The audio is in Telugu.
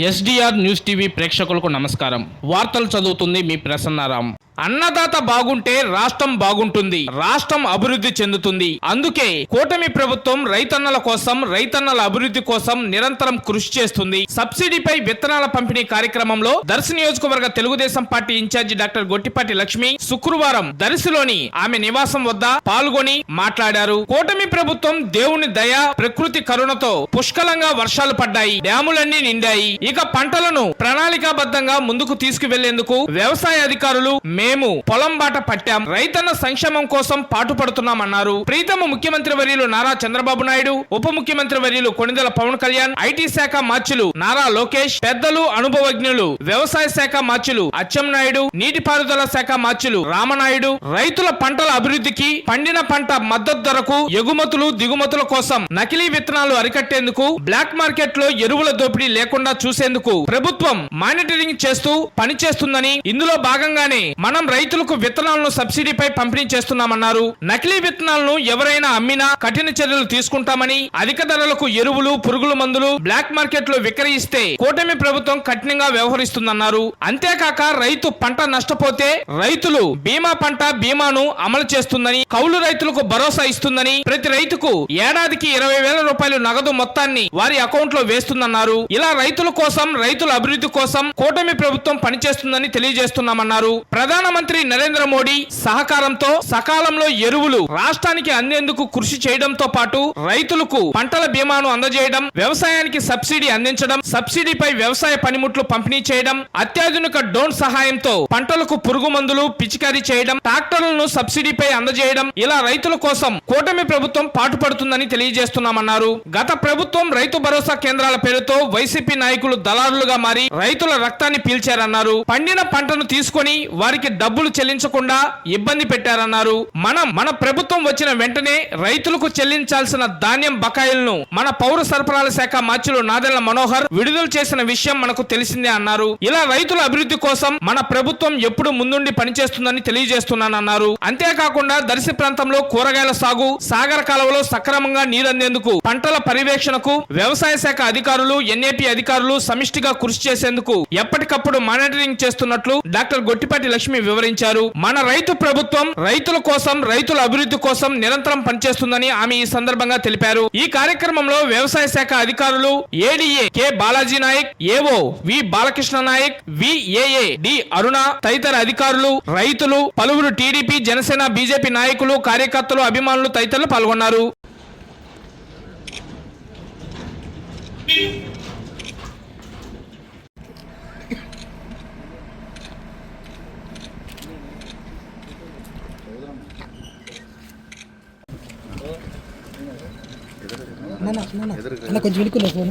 ఎస్డిఆర్ న్యూస్ టీవీ ప్రేక్షకులకు నమస్కారం. వార్తలు చదువుతుంది మీ ప్రసన్నారాం. అన్నదాత బాగుంటే రాష్ట్రం బాగుంటుంది, రాష్ట్రం అభివృద్ధి చెందుతుంది. అందుకే కూటమి ప్రభుత్వం రైతన్నల కోసం, రైతన్నల అభివృద్ధి కోసం నిరంతరం కృషి చేస్తుంది. సబ్సిడీపై విత్తనాల పంపిణీ కార్యక్రమంలో దర్శి నియోజకవర్గ Telugu Desam party incharge doctor Gottipati Lakshmi శుక్రవారం దర్శిలోని ఆమె నివాసం వద్ద పాల్గొని మాట్లాడారు. కూటమి ప్రభుత్వం దేవుని దయ, ప్రకృతి కరుణతో పుష్కలంగా వర్షాలు పడ్డాయి, డ్యాములన్నీ నిండాయి. ఇక పంటలను ప్రణాళికాబద్ధంగా ముందుకు తీసుకువెళ్లేందుకు వ్యవసాయ అధికారులు మేము పొలం బాట పట్టాం, రైతన్న సంక్షేమం కోసం పాటుపడుతున్నామన్నారు. ప్రీతమ ముఖ్యమంత్రి వర్యులు నారా చంద్రబాబు నాయుడు, ఉప ముఖ్యమంత్రి వర్యులు కొణిదెల పవన్ కళ్యాణ్, ఐటీ శాఖ మార్చులు నారా లోకేష్, పెద్దలు అనుభవజ్ఞులు వ్యవసాయ శాఖ మార్చులు అచ్చెన్నాయుడు, నీటిపారుదల శాఖ మార్చులు రామనాయుడు రైతుల పంటల అభివృద్ధికి, పండిన పంట మద్దతు ధరకు, ఎగుమతులు దిగుమతుల కోసం నకిలీ విత్తనాలు అరికట్టేందుకు, బ్లాక్ మార్కెట్ లో ఎరువుల దోపిడీ లేకుండా చూసేందుకు ప్రభుత్వం మానిటరింగ్ చేస్తూ పనిచేస్తుందని, ఇందులో భాగంగానే మనం రైతులకు విత్తనాలను సబ్సిడీపై పంపిణీ చేస్తున్నామన్నారు. నకిలీ విత్తనాలను ఎవరైనా అమ్మినా కఠిన చర్యలు తీసుకుంటామని, అధిక ధరలకు ఎరువులు, పురుగుల మందులు బ్లాక్ మార్కెట్ లో విక్రయిస్తే కూటమి ప్రభుత్వం కఠినంగా వ్యవహరిస్తుందన్నారు. అంతేకాక రైతు పంట నష్టపోతే రైతులు బీమా పంట బీమాను అమలు చేస్తుందని, కౌలు రైతులకు భరోసా ఇస్తుందని, ప్రతి రైతుకు ఏడాదికి 20,000 రూపాయలు నగదు మొత్తాన్ని వారి అకౌంట్ లో వేస్తుందన్నారు. ఇలా రైతుల కోసం, రైతుల అభివృద్ధి కోసం కూటమి ప్రభుత్వం పనిచేస్తుందని తెలియజేస్తున్నామన్నారు. ప్రధానమంత్రి నరేంద్ర మోడీ సహకారంతో సకాలంలో ఎరువులు రాష్ట్రానికి అందేందుకు కృషి చేయడంతో పాటు రైతులకు పంటల బీమాను అందజేయడం, వ్యవసాయానికి సబ్సిడీ అందించడం, సబ్సిడీపై వ్యవసాయ పనిముట్లు పంపిణీ చేయడం, అత్యాధునిక డ్రోన్ సహాయంతో పంటలకు పురుగు మందులు పిచికారీ చేయడం, ట్రాక్టర్లను సబ్సిడీపై అందజేయడం, ఇలా రైతుల కోసం కూటమి ప్రభుత్వం పాటుపడుతుందని తెలియజేస్తున్నామన్నారు. గత ప్రభుత్వం రైతు భరోసా కేంద్రాల పేరుతో వైసీపీ నాయకులు దళారులుగా మారి రైతుల రక్తాన్ని పీల్చారన్నారు. పండిన పంటను తీసుకొని వారికి డబ్బులు చెల్లించకుండా ఇబ్బంది పెట్టారన్నారు. మన ప్రభుత్వం వచ్చిన వెంటనే రైతులకు చెల్లించాల్సిన ధాన్యం బకాయిలను మన పౌర సరఫరాల శాఖ మార్చులు నాదెళ్ల మనోహర్ విడుదల చేసిన విషయం మనకు తెలిసిందే అన్నారు. ఇలా రైతుల అభివృద్ధి కోసం మన ప్రభుత్వం ఎప్పుడు ముందుండి పనిచేస్తుందని తెలియజేస్తున్నానన్నారు. అంతేకాకుండా దర్శి ప్రాంతంలో కూరగాయల సాగు, సాగర కాలువలో సక్రమంగా నీరందేందుకు, పంటల పర్యవేక్షణకు వ్యవసాయ శాఖ అధికారులు, ఎన్ఏపీ అధికారులు సమిష్టిగా కృషి చేసేందుకు ఎప్పటికప్పుడు మానిటరింగ్ చేస్తున్నట్లు డాక్టర్ గొట్టిపాటి లక్ష్మి వివరించారు. మన రైతు ప్రభుత్వం రైతుల కోసం, రైతుల అభివృద్ధి కోసం నిరంతరం పనిచేస్తుందని ఆమె ఈ సందర్భంగా తెలిపారు. ఈ కార్యక్రమంలో వ్యవసాయ శాఖ అధికారులు ADA K Balaji Nayak, AO V Balakrishna Nayak, VAA D Aruna తదితర అధికారులు, రైతులు, పలువురు టీడీపీ, జనసేన, బీజేపీ నాయకులు, కార్యకర్తలు, అభిమానులు తదితరులు పాల్గొన్నారు. కొంచెం వెనుక్కున్నా ఫోన్